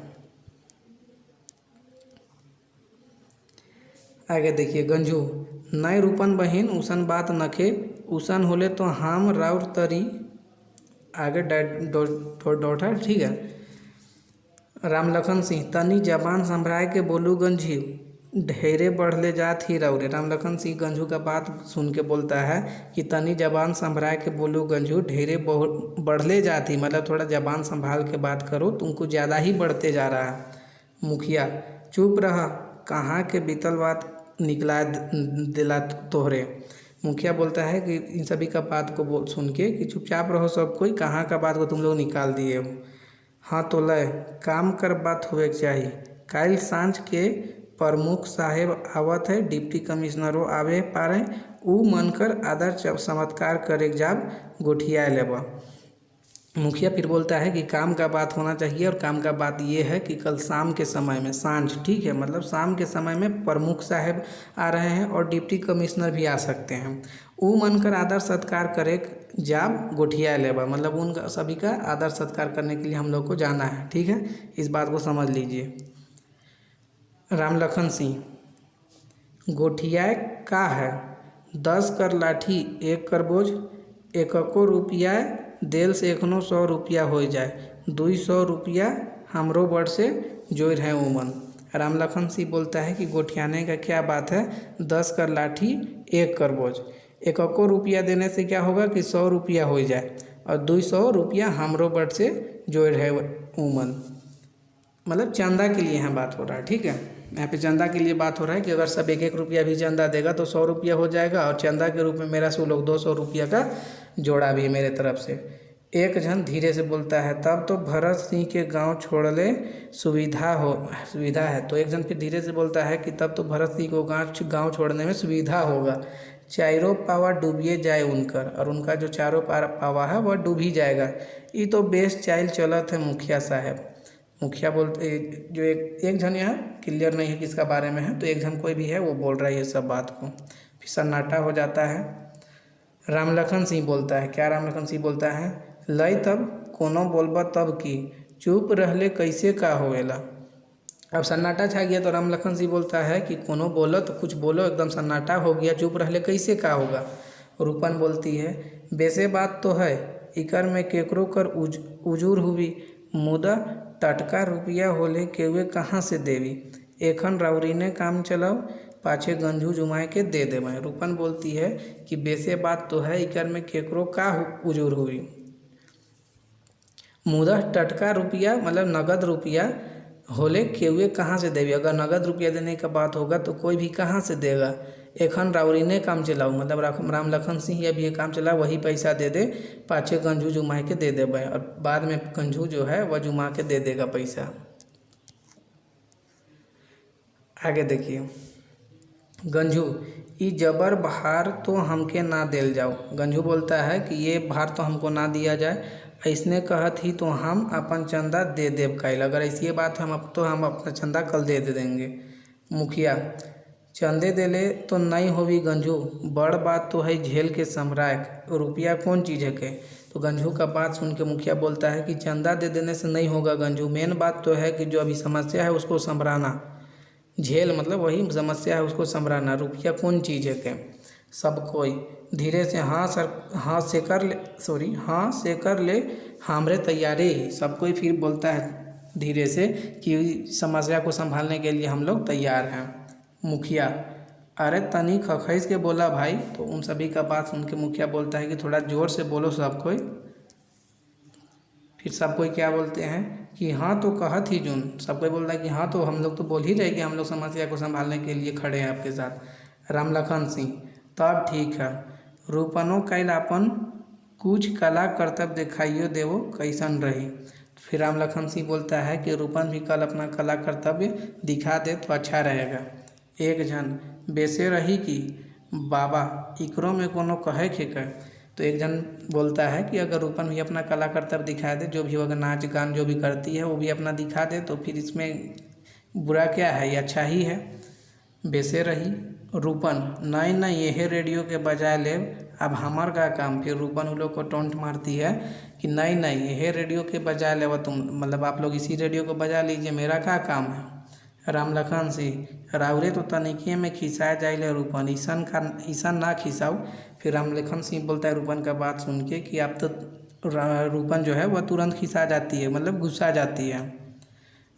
[SPEAKER 1] आगे देखिए गंजू नई रूपन बहिन उसन बात नखे उसन होले तो हम राउर तरी। आगे डॉटर, ठीक है। रामलखन सिंह तनी जबान संभराए के बोलू गंजी ढेरे बढ़ले जात ही राउरे। रामलखन सिंह गंजू का बात सुन के बोलता है कि तनी जबान संभराए के बोलू गंजू ढेरे बढ़ले जात ही, मतलब थोड़ा जबान संभाल के बात करो, तुमको ज़्यादा ही बढ़ते जा रहा है। मुखिया चुप रहा कहाँ के बीतल बात निकला दिला तोहरे। मुखिया बोलता है कि इन सभी का बात को सुन के कि चुपचाप रहो सब कोई, कहाँ का बात को तुम लोग निकाल दिए हो। हाँ तो लय काम कर बात होवे चाहिए। कल सांझ के प्रमुख साहेब आवत है, डिप्टी कमिश्नरों आवे पारे, ऊ मनकर आदर चमत्कार करे जाब गोठिया लेबा। मुखिया फिर बोलता है कि काम का बात होना चाहिए और काम का बात ये है कि कल शाम के समय में, सांझ, ठीक है, मतलब शाम के समय में प्रमुख साहब आ रहे हैं और डिप्टी कमिश्नर भी आ सकते हैं। वो मनकर आदर सत्कार करे जाब गोठिया लेबा, मतलब उन सभी का आदर सत्कार करने के लिए हम लोग को जाना है, ठीक है, इस बात को समझ लीजिए। रामलखन सिंह गोठिया का है 10 कर लाठी 1 कर बोझ, 1 रुपया देल से एखनो 100 रुपया हो जाए, 200 रुपया हमरो बड़ से जोड़ है उमन। रामलखन सिंह बोलता है कि गोठियाने का क्या बात है, 10 कर लाठी 1 कर बोझ, 1 रुपया देने से क्या होगा कि 100 रुपया हो जाए और 200 रुपया हमरो बड़ से जोड़ है उमन, मतलब चंदा के लिए यहाँ बात हो रहा है, ठीक है। यहाँ पे चंदा के लिए बात हो रहा है कि अगर सब 1-1 रुपया भी चंदा देगा तो 100 रुपया हो जाएगा और चंदा के रूप में मेरा से लोग 200 रुपया का जोड़ा भी है मेरे तरफ से। एक जन धीरे से बोलता है तब तो भरत सिंह के गांव छोड़ले सुविधा है। तो एक जन फिर धीरे से बोलता है कि तब तो भरत सिंह को गांव छोड़ने में सुविधा होगा, चारों पावा डूबिए जाए उनकर, और उनका जो चारों पावा है वह डूब ही जाएगा। ये तो बेस चाइल चलत है मुखिया साहब। मुखिया बोलते जो एक जन यहाँ क्लियर नहीं है किसका बारे में है, तो एक जन कोई भी है वो बोल रहा है ये सब बात को। फिर सन्नाटा हो जाता है। रामलखन सिंह बोलता है, क्या रामलखन सिंह बोलता है, लई तब कोनो बोलबा तब की चुप रहले कैसे का होवेला। अब सन्नाटा छा गया तो रामलखन सिंह बोलता है कि कोनो बोलो तो कुछ बोलो, एकदम सन्नाटा हो गया, चुप रहले कैसे का होगा। रूपन बोलती है बेसे बात तो है, इकर में केकरो कर उजूर हुई, मुदा टटका रुपया होले केवे कहाँ से देवी, एखन राउरीने काम चलाओ पाछे गंजू जुमाए के दे देबे। रूपन बोलती है कि बेसे बात तो है इकर में केकरो का उजूर हुई। मुदा टटका रुपया मतलब नगद रुपया होले केहुए कहाँ से देवी। अगर नगद रुपया देने का बात होगा तो कोई भी कहाँ से देगा। एखन राउरी ने काम चलाऊ मतलब राम लखन सिंह अभी ये काम चला वही पैसा दे दे, पाछे गंजू जुमा के दे देबे और बाद में गंजू जो है वह जुमा के दे देगा पैसा। आगे देखिए, गंजू ई जबर भार तो हमके ना देल जाओ। गंजू बोलता है कि ये भार तो हमको ना दिया जाए, ऐसने कहत ही तो हम अपन चंदा दे देव कल। अगर ऐसी बात हम अब तो हम अपना चंदा कल दे देंगे। मुखिया चंदे देले तो नहीं होवी गंजू, बड़ बात तो है झेल के समराक, रुपया कौन चीज़ है के। तो गंजू का बात सुन के मुखिया बोलता है कि चंदा दे देने से नहीं होगा गंजू, मेन बात तो है कि जो अभी समस्या है उसको संभराना। झेल मतलब वही समस्या है उसको संभराना, रुपया कौन चीज़ है के। सब कोई धीरे से हाँ से कर ले हमरे तैयारी ही। सब कोई फिर बोलता है धीरे से कि समस्या को संभालने के लिए हम लोग तैयार हैं। मुखिया अरे तनी खखैस के बोला भाई। तो उन सभी का बात सुन के मुखिया बोलता है कि थोड़ा ज़ोर से बोलो सब कोई। फिर सब कोई क्या बोलते हैं कि हाँ तो कहत ही जून। सब कोई बोलता है कि हाँ तो हम लोग तो बोल ही रहे कि हम लोग समस्या को संभालने के लिए खड़े हैं आपके साथ। राम लखन सिंह तब ठीक है, रूपनो कैल अपन कुछ कला कर्तव्य दिखाइयो देवो कैसन रही। फिर राम लखन सिंह बोलता है कि रूपन भी कल अपना कला कर्तव्य दिखा दे तो अच्छा रहेगा। एक जन बेसे रही कि बाबा इकरो में कोनो कहे के कर। तो एक जन बोलता है कि अगर रूपन भी अपना कला कर्तव्य दिखा दे, जो भी अगर नाच गान जो भी करती है वो भी अपना दिखा दे तो फिर इसमें बुरा क्या है, ये अच्छा ही है। बेसे रही रूपन नहीं यही रेडियो के बजाय ले, अब हमार का काम। फिर रूपन उन लोग को टोंट मारती है कि नहीं यही रेडियो के बजाय ले तुम, मतलब आप लोग इसी रेडियो को बजा लीजिए, मेरा क्या काम है। राम लखन सिंह राउरे तो तनिकिए में खिंचाया जाए रूपन, ईसन ना खिंचाओ। फिर राम लखन सिंह बोलता है रूपन का बात सुन के कि आप तो रूपन जो है वह तुरंत खिंचा जाती है, मतलब गुस्सा जाती है।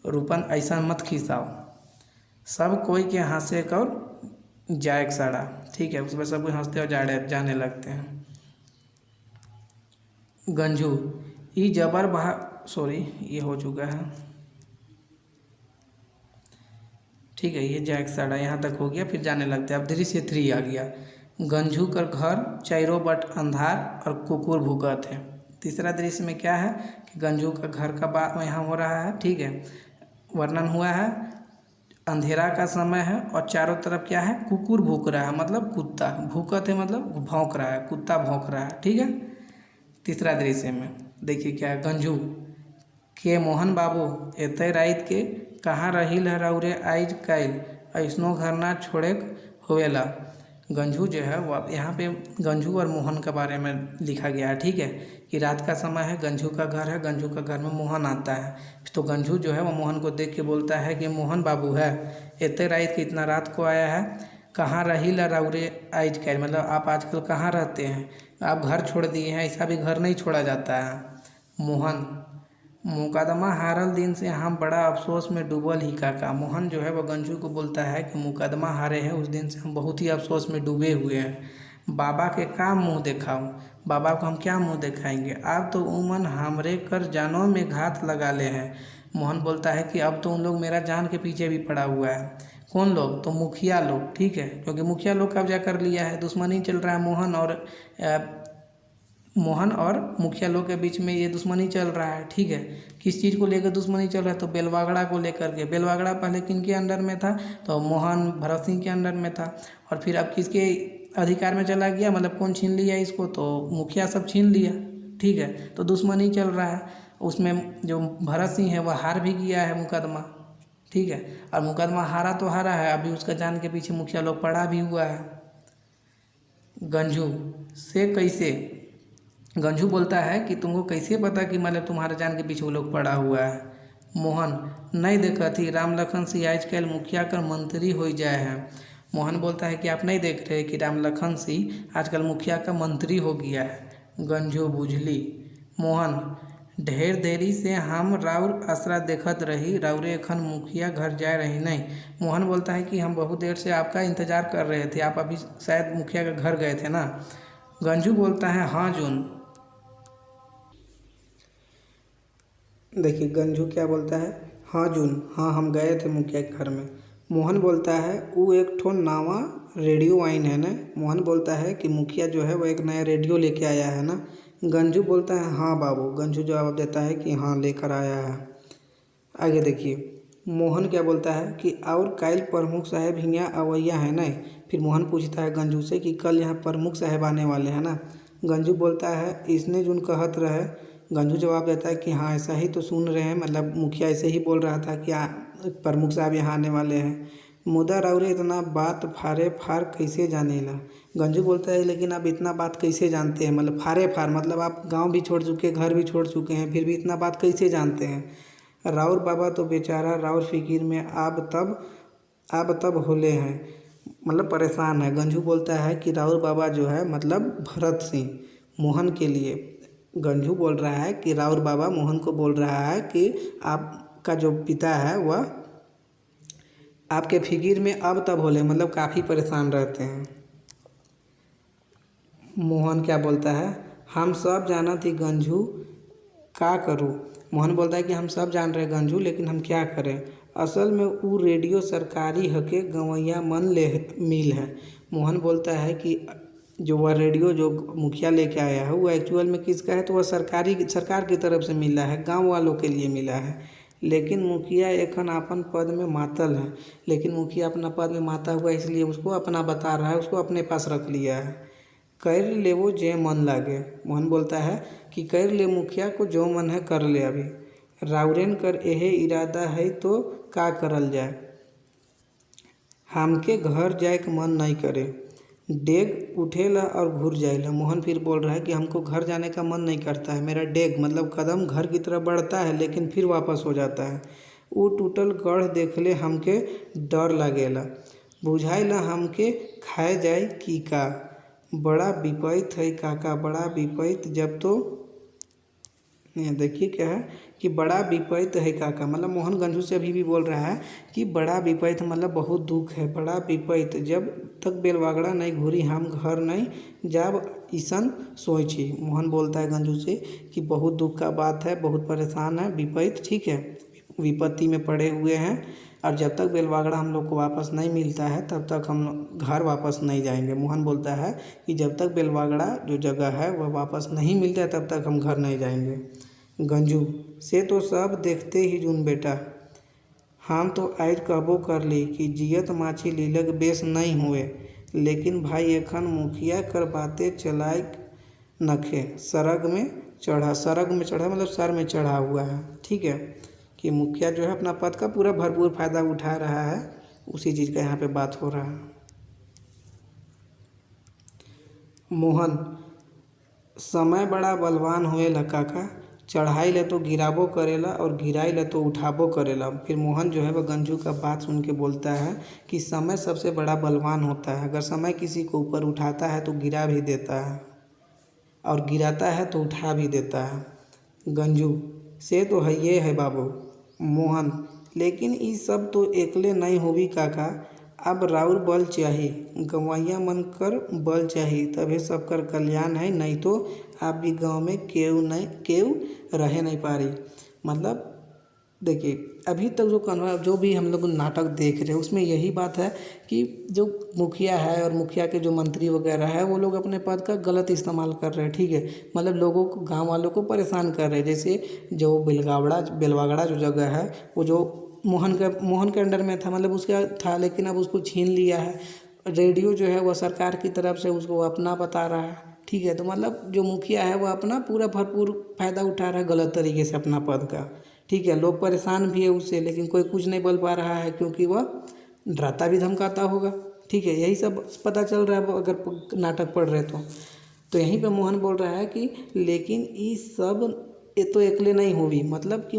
[SPEAKER 1] रूपन ऐसा मत खिंचाओ। सब कोई के हंसे कर जाए साड़ा, ठीक है। उसमें सब कोई हंसते और जाने लगते हैं। गंजू ई जबर बहा ये हो चुका है, ठीक है। ये जैक साड़ा यहाँ तक हो गया, फिर जाने लगते हैं। अब दृश्य 3 आ गया। गंजू कर घर चारों बट अंधार और कुकुर भूकत है। तीसरा दृश्य में क्या है कि गंजू का घर का बात यहाँ हो रहा है, ठीक है। वर्णन हुआ है, अंधेरा का समय है और चारों तरफ क्या है, कुकुर भूक रहा है, मतलब कुत्ता भूकत है, मतलब भौंक रहा है, कुत्ता भौंक रहा है, ठीक है। तीसरा दृश्य में देखिए क्या है, गंजू के मोहन बाबू एते रात के कहाँ रहिल है रौरे आइज कैल, ऐसनो घर ना छोड़े होवेला। गंजू जो है वो यहाँ पे गंजू और मोहन के बारे में लिखा गया है, ठीक है। कि रात का समय है, गंजू का घर है, गंजू का घर में मोहन आता है। तो गंजू जो है वो मोहन को देख के बोलता है कि मोहन बाबू है एते रात के, इतना रात को आया है, कहाँ रहिल रौरे आइज कैल, मतलब आप आजकल कहाँ रहते हैं, आप घर छोड़ दिए हैं, ऐसा भी घर नहीं छोड़ा जाता है। मोहन मुकदमा हारल दिन से हम बड़ा अफसोस में डूबल ही काका। मोहन जो है वो गंजू को बोलता है कि मुकदमा हारे हैं उस दिन से हम बहुत ही अफसोस में डूबे हुए हैं। बाबा के का मुंह दिखाऊं, बाबा को हम क्या मुंह दिखाएंगे, अब तो उमन हमरे कर जानों में घात लगा ले हैं। मोहन बोलता है कि अब तो उन लोग मेरा जान के पीछे भी पड़ा हुआ है। कौन लोग, तो मुखिया लोग, ठीक है, क्योंकि मुखिया लोग कब्जा कर लिया है। दुश्मनी चल रहा है मोहन और मुखिया लोग के बीच में, ये दुश्मनी चल रहा है, ठीक है। किस चीज़ को लेकर दुश्मनी चल रहा है, तो बेलवागड़ा को लेकर के। बेलवागड़ा पहले किनके अंडर में था, तो मोहन भरत सिंह के अंडर में था, और फिर अब किसके अधिकार में चला गया, मतलब कौन छीन लिया इसको, तो मुखिया सब छीन लिया, ठीक है। तो दुश्मनी चल रहा है, उसमें जो भरत सिंह है वह हार भी गया है मुकदमा, ठीक है। और मुकदमा हारा तो हारा है, अभी उसका जान के पीछे मुखिया लोग पड़ा भी हुआ है। गंजू से कैसे, गंजू बोलता है कि तुमको कैसे पता कि मतलब तुम्हारे जान के पीछे वो लोग पड़ा हुआ है। मोहन नहीं देखा थी राम लखन सिंह आजकल मुखिया कर मंत्री हो जाए हैं। मोहन बोलता है कि आप नहीं देख रहे कि राम लखन सिंह आजकल मुखिया का मंत्री हो गया है। गंजू बुझली। मोहन ढेर देरी से हम राउर आसरा देखत रही, राउरे एखन मुखिया घर जा रही नहीं। मोहन बोलता है कि हम बहुत देर से आपका इंतज़ार कर रहे थे, आप अभी शायद मुखिया के घर गए थे ना। गंजू बोलता है हाँ जून। देखिए गंजू क्या बोलता है, हाँ जून, हाँ हम गए थे मुखिया के घर में। मोहन बोलता है वो एक ठो नावा रेडियो आइन है ना। मोहन बोलता है कि मुखिया जो है वो एक नया रेडियो लेके आया है ना। गंजू बोलता है हाँ बाबू। गंजू जवाब देता है कि हाँ लेकर आया है। आगे देखिए मोहन क्या बोलता है कि और कल प्रमुख साहब हियाँ अवैया है ना। फिर मोहन पूछता है गंजू से कि कल यहाँ प्रमुख साहब आने वाले हैं ना। गंजू बोलता है इसने जोन कहत रहे। गंजू जवाब देता है कि हाँ ऐसा ही तो सुन रहे हैं, मतलब मुखिया ऐसे ही बोल रहा था कि प्रमुख साहब यहाँ आने वाले हैं। मुदा राउरे इतना बात फारे फार कैसे जानेला। गंजू बोलता है लेकिन आप इतना बात कैसे जानते हैं, मतलब फारे फार मतलब आप गांव भी छोड़ चुके, घर भी छोड़ चुके हैं, फिर भी इतना बात कैसे जानते हैं। राउर बाबा तो बेचारा राउर फिकिर में आप तब होले हैं, मतलब परेशान है। गंजू बोलता है कि राउर बाबा जो है मतलब भरत सिंह मोहन के लिए। गंजू बोल रहा है कि राउर बाबा मोहन को बोल रहा है कि आपका जो पिता है वह आपके फिकिर में अब तब होले, मतलब काफ़ी परेशान रहते हैं। मोहन क्या बोलता है, हम सब जाना थी गंजू, का करूँ। मोहन बोलता है कि हम सब जान रहे गंजू, लेकिन हम क्या करें। असल में वो रेडियो सरकारी हके गवैया मन ले मिल है। मोहन बोलता है कि जो वह रेडियो जो मुखिया लेके आया है वो एक्चुअल में किसका है, तो वह सरकार की तरफ से मिला है, गांव वालों के लिए मिला है। लेकिन मुखिया एखन अपन पद में मातल है। लेकिन मुखिया अपना पद में माता हुआ इसलिए उसको अपना बता रहा है, उसको अपने पास रख लिया है। कर ले वो जे मन लागे। मोहन बोलता है कि कर ले मुखिया को जो मन है कर ले। अभी राउरेन कर एहे इरादा है तो का करल जाए। हमके घर जाए के मन नहीं करे, डेग उठेला और घुर जाएला। मोहन फिर बोल रहा है कि हमको घर जाने का मन नहीं करता है, मेरा डेग मतलब कदम घर की तरफ बढ़ता है लेकिन फिर वापस हो जाता है। वो टूटल गढ़ देखले हमके डर लागेला, बुझाइला हमके खाए जाए की का। बड़ा विपैत है काका, बड़ा विपैत जब तो ये देखिए क्या है कि बड़ा विपैत है काका, मतलब मोहन गंजू से अभी भी बोल रहा है कि बड़ा विपैत मतलब बहुत दुख है, बड़ा विपैत जब तक बेलवागड़ा नहीं घूरी हम घर नहीं जाब ईसन सोची। मोहन बोलता है गंजू से कि बहुत दुख का बात है, बहुत परेशान है, विपैत ठीक है, विपत्ति में पड़े हुए हैं, और जब तक बेलवागड़ा हम लोग को वापस नहीं मिलता है तब तक हम घर वापस नहीं जाएंगे। मोहन बोलता है कि जब तक बेलवागड़ा जो जगह है वह वापस नहीं मिलता है तब तक हम घर नहीं जाएंगे। गंजू से तो सब देखते ही जून बेटा, हम तो आज कहबो कर ली कि जियत माछी लीलक बेस नहीं हुए, लेकिन भाई एखन मुखिया कर बातें चलाए नखे सरग में चढ़ा मतलब सर में चढ़ा हुआ है। ठीक है कि मुखिया जो है अपना पद का पूरा भरपूर फायदा उठा रहा है, उसी चीज़ का यहाँ पे बात हो रहा है। मोहन समय बड़ा बलवान होएला काका, चढ़ाई ले तो गिराबो करेला और गिराई ले तो उठाबो करेला। फिर मोहन जो है वह गंजू का बात सुन के बोलता है कि समय सबसे बड़ा बलवान होता है, अगर समय किसी को ऊपर उठाता है तो गिरा भी देता है और गिराता है तो उठा भी देता है। गंजू से तो है ये है बाबू। मोहन लेकिन ई सब तो एकले नहीं होवी काका, अब राउर बल चाहिए, गंवैया मन कर बल चाहिए, तभी सबकर कल्याण है, नहीं तो आप भी गांव में केव रह नहीं पा रही। मतलब देखिए अभी तक जो भी हम लोग नाटक देख रहे हैं उसमें यही बात है कि जो मुखिया है और मुखिया के जो मंत्री वगैरह है वो लोग अपने पद का गलत इस्तेमाल कर रहे हैं। ठीक है, मतलब लोगों को गांव वालों को परेशान कर रहे हैं। जैसे जो बेलवागड़ा जो जगह है वो जो मोहन के अंडर में था, मतलब उसका था, लेकिन अब उसको छीन लिया है। रेडियो जो है वह सरकार की तरफ से उसको अपना बता रहा है। ठीक है, तो मतलब जो मुखिया है वह अपना पूरा भरपूर फ़ायदा उठा रहा है गलत तरीके से अपना पद का। ठीक है, लोग परेशान भी है उससे, लेकिन कोई कुछ नहीं बोल पा रहा है क्योंकि वह डराता भी धमकाता होगा। ठीक है, यही सब पता चल रहा है अगर नाटक पढ़ रहे तो यहीं पे मोहन बोल रहा है कि लेकिन ये सब ये तो अकेले नहीं होगी, मतलब कि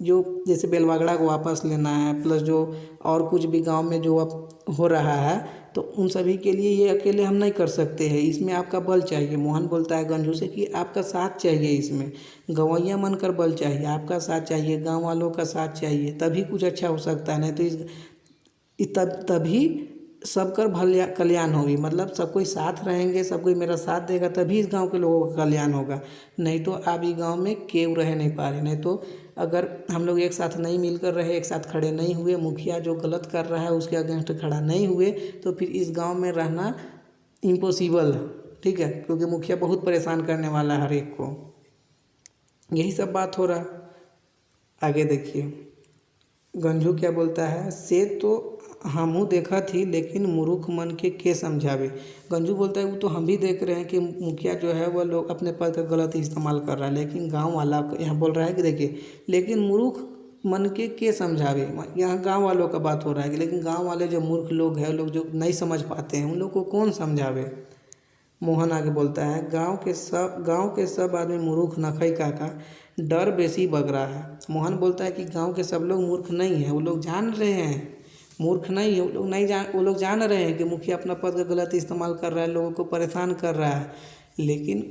[SPEAKER 1] जो जैसे बेलवागड़ा को वापस लेना है, प्लस जो और कुछ भी गांव में जो अब हो रहा है तो उन सभी के लिए ये अकेले हम नहीं कर सकते हैं, इसमें आपका बल चाहिए। मोहन बोलता है गंजू से कि आपका साथ चाहिए, इसमें गवैया बनकर बल चाहिए, आपका साथ चाहिए, गांव वालों का साथ चाहिए, तभी कुछ अच्छा हो सकता है। नहीं तो तभी सबकर कल्याण होगी। मतलब सब कोई साथ रहेंगे, सब कोई मेरा साथ देगा, तभी इस गांव के लोगों का कल्याण होगा। नहीं तो आप इस गांव में केव रह नहीं पा रहे। नहीं तो अगर हम लोग एक साथ नहीं मिलकर रहे, एक साथ खड़े नहीं हुए, मुखिया जो गलत कर रहा है उसके अगेंस्ट खड़ा नहीं हुए, तो फिर इस गांव में रहना इम्पॉसिबल है। ठीक है, क्योंकि मुखिया बहुत परेशान करने वाला है हर एक को। यही सब बात हो रहा। आगे देखिए गंजू क्या बोलता है, से तो हमहू देखा थी लेकिन मूर्ख मन के समझावे। गंजू बोलता है वो तो हम भी देख रहे हैं कि मुखिया जो है वह लोग अपने पद का गलत इस्तेमाल कर रहा है, लेकिन गांव वाला यहाँ बोल रहा है कि देखिए, लेकिन मूर्ख मन के समझावे। यहाँ गांव वालों का बात हो रहा है कि लेकिन गांव वाले जो मूर्ख लोग हैं, लोग जो नहीं समझ पाते हैं, उन लोग को कौन समझावे। मोहन आगे बोलता है, गांव के सब आदमी मूर्ख नखई काका, डर बेसी बग रहा है। मोहन बोलता है कि गांव के सब लोग मूर्ख नहीं हैं, वो लोग जान रहे हैं, मूर्ख नहीं है वो लोग जान रहे हैं कि मुखिया अपना पद का गलत इस्तेमाल कर रहा है, लोगों को परेशान कर रहा है, लेकिन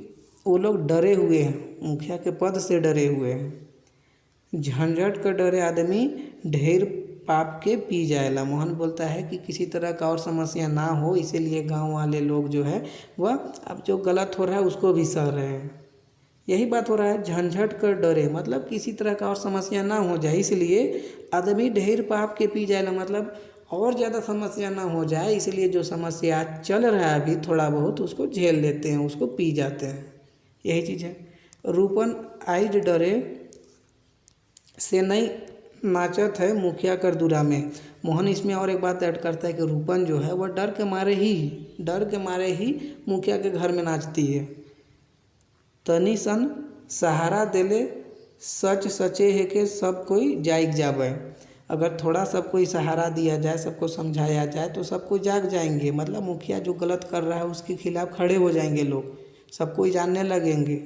[SPEAKER 1] वो लोग डरे हुए हैं, मुखिया के पद से डरे हुए हैं। झंझट का डरे आदमी ढेर पाप के पी जाएला। मोहन बोलता है कि किसी तरह का और समस्या ना हो, इसीलिए गांव वाले लोग जो है वह अब जो गलत हो रहा है उसको भी सह रहे हैं। यही बात हो रहा है, झंझट कर डरे, मतलब किसी तरह का और समस्या ना हो जाए, इसलिए आदमी ढेर पाप के पी जाएगा, मतलब और ज़्यादा समस्या ना हो जाए, इसलिए जो समस्या चल रहा है अभी थोड़ा बहुत उसको झेल लेते हैं, उसको पी जाते हैं। यही चीज़ है। रूपन आइज डरे से नहीं नाचत है मुखिया कर दूरा में। मोहन इसमें और एक बात ऐड करता है कि रूपन जो है वह डर के मारे ही मुखिया के घर में नाचती है। तनी सन सहारा देले सच सचे है कि सब कोई जाग जावे। अगर थोड़ा सब कोई सहारा दिया जाए, सबको समझाया जाए, तो सब कोई जाग जाएंगे। मतलब मुखिया जो गलत कर रहा है उसके खिलाफ खड़े हो जाएंगे लोग, सब कोई जानने लगेंगे।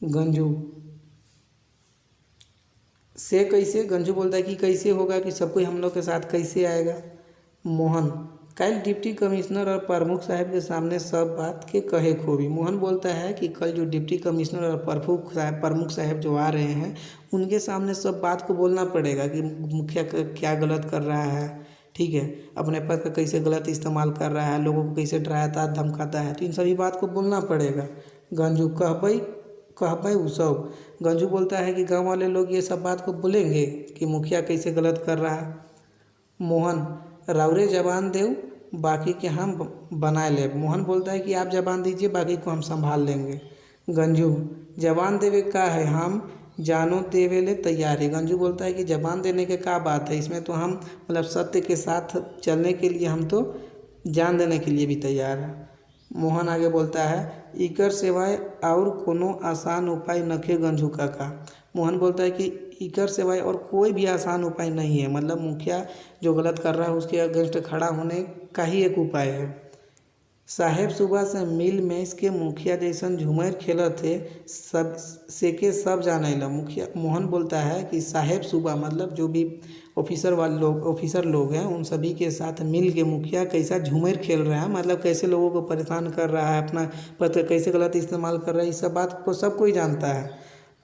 [SPEAKER 1] गंजू से कैसे, गंजू बोलता है कि कैसे होगा, कि सब कोई हम लोग के साथ कैसे आएगा। मोहन कल डिप्टी कमिश्नर और प्रमुख साहब के सामने सब बात के कहे खोबी। मोहन बोलता है कि कल जो डिप्टी कमिश्नर और प्रमुख साहब जो आ रहे हैं उनके सामने सब बात को बोलना पड़ेगा कि मुखिया क्या गलत कर रहा है, ठीक है, अपने पद का कैसे गलत इस्तेमाल कर रहा है, लोगों को कैसे डराता धमकाता है, तो इन सभी बात को बोलना पड़ेगा। गंजू कहबई उ सब। गंजू बोलता है कि गांव वाले लोग ये सब बात को बोलेंगे कि मुखिया कैसे गलत कर रहा है। मोहन राउरे जबान देव, बाकी के हम बनाए ले। मोहन बोलता है कि आप जबान दीजिए, बाकी को हम संभाल लेंगे। गंजू जबान देवे का है, हम जानो देवे ले तैयार है। गंजू बोलता है कि जबान देने के क्या बात है, इसमें तो हम मतलब सत्य के साथ चलने के लिए हम तो जान देने के लिए भी तैयार है। मोहन आगे बोलता है, इकर सिवाय और कोनो आसान उपाय नखे गंजू काका। मोहन बोलता है कि इकर सिवाय और कोई भी आसान उपाय नहीं है, मतलब मुखिया जो गलत कर रहा है उसके अगेंस्ट खड़ा होने का ही एक उपाय है। साहेब सुबह से मिल में इसके मुखिया जैसन झूमर खेलत थे, सब से के सब जाने ला। मुखिया मोहन बोलता है कि साहेब सुबह मतलब जो भी ऑफिसर लोग हैं उन सभी के साथ मिल के मुखिया कैसा झूमर खेल रहा है, मतलब कैसे लोगों को परेशान कर रहा है, अपना पद कैसे गलत इस्तेमाल कर रहा है, इस सब बात को सब कोई जानता है।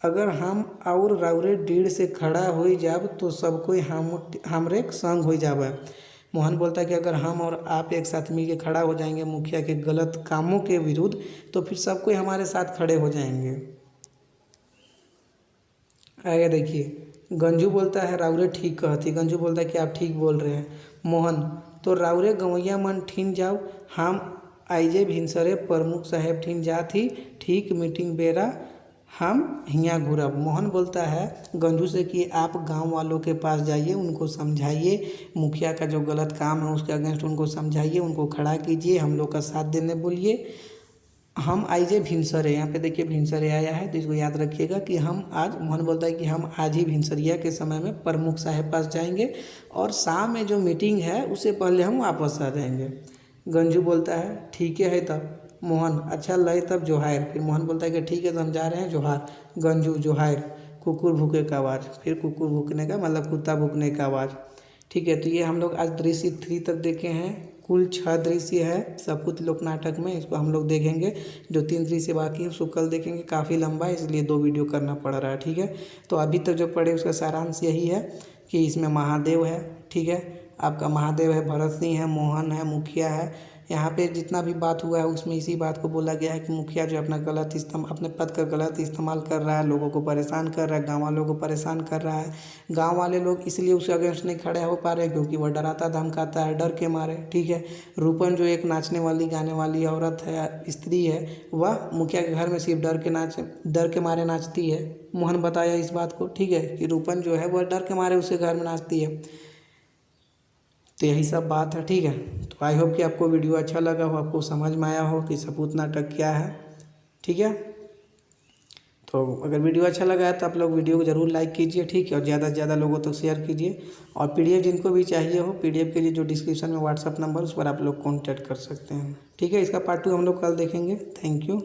[SPEAKER 1] अगर हम और राउरे डीड़ से खड़ा हो जाब तो सब कोई हमरे संग हो जावे। मोहन बोलता है कि अगर हम और आप एक साथ मिलकर खड़ा हो जाएंगे मुखिया के गलत कामों के विरुद्ध, तो फिर सब कोई हमारे साथ खड़े हो जाएंगे। आगे देखिए गंजू बोलता है राउरे ठीक कहती। गंजू बोलता है कि आप ठीक बोल रहे हैं। मोहन तो राउरे गवैया मन ठीन जाओ, हम आइजे भिनसरे प्रमुख साहेब ठीन जाती, ठीक मीटिंग बेरा हम हियाँ घूरब। मोहन बोलता है गंजू से कि आप गांव वालों के पास जाइए, उनको समझाइए, मुखिया का जो गलत काम है उसके अगेंस्ट उनको समझाइए, उनको खड़ा कीजिए, हम लोग का साथ देने बोलिए। हम आइजे भिनसरे, यहाँ पे देखिए भिनसरे आया है तो इसको याद रखिएगा कि हम आज, मोहन बोलता है कि हम आज ही भिनसरिया के समय में प्रमुख साहब पास जाएंगे और शाम में जो मीटिंग है उससे पहले हम वापस आ जाएंगे। गंजू बोलता है ठीक है तब। मोहन अच्छा लय तब जोहार। फिर मोहन बोलता है कि ठीक है तो हम जा रहे हैं, जोहार। गंजू जोहार। कुकुर भूखे का आवाज़, फिर कुकुर भूकने का मतलब कुत्ता भूकने का आवाज़। ठीक है, तो ये हम लोग आज दृश्य 3 तक देखे हैं। कुल 6 दृश्य है सपूत लोक नाटक में, इसको हम लोग देखेंगे। जो 3 दृश्य बाकी है उसको कल देखेंगे, काफ़ी लंबा है इसलिए 2 वीडियो करना पड़ रहा है, ठीक है। तो अभी तक जो पढ़े उसका सारांश यही है कि इसमें महादेव है, ठीक है, आपका महादेव है, भरत सिंह है, मोहन है, मुखिया है। यहाँ पे जितना भी बात हुआ है उसमें इसी बात को बोला गया है कि मुखिया जो अपना अपने पद का गलत इस्तेमाल कर रहा है, लोगों को परेशान कर रहा है, गांव वालों को परेशान कर रहा है। गांव वाले लोग इसलिए उसके अगेंस्ट नहीं खड़े हो पा रहे क्योंकि वह डराता धमकाता है, डर के मारे, ठीक है। रूपन जो एक नाचने वाली गाने वाली औरत है, स्त्री है, वह मुखिया के घर में सिर्फ डर के मारे नाचती है। मोहन बताया इस बात को, ठीक है, कि रूपन जो है वह डर के मारे उसके घर में नाचती है। तो यही सब बात है, ठीक है। तो आई होप कि आपको वीडियो अच्छा लगा हो, आपको समझ में आया हो कि सपूत नाटक क्या है, ठीक है। तो अगर वीडियो अच्छा लगा है तो आप लोग वीडियो को ज़रूर लाइक कीजिए, ठीक है, और ज़्यादा से ज़्यादा लोगों तक शेयर कीजिए। और पीडीएफ जिनको भी चाहिए हो, पीडीएफ के लिए जो डिस्क्रिप्शन में व्हाट्सअप नंबर उस पर आप लोग कॉन्टैक्ट कर सकते हैं, ठीक है। इसका पार्ट 2 हम लोग कल देखेंगे। Thank you.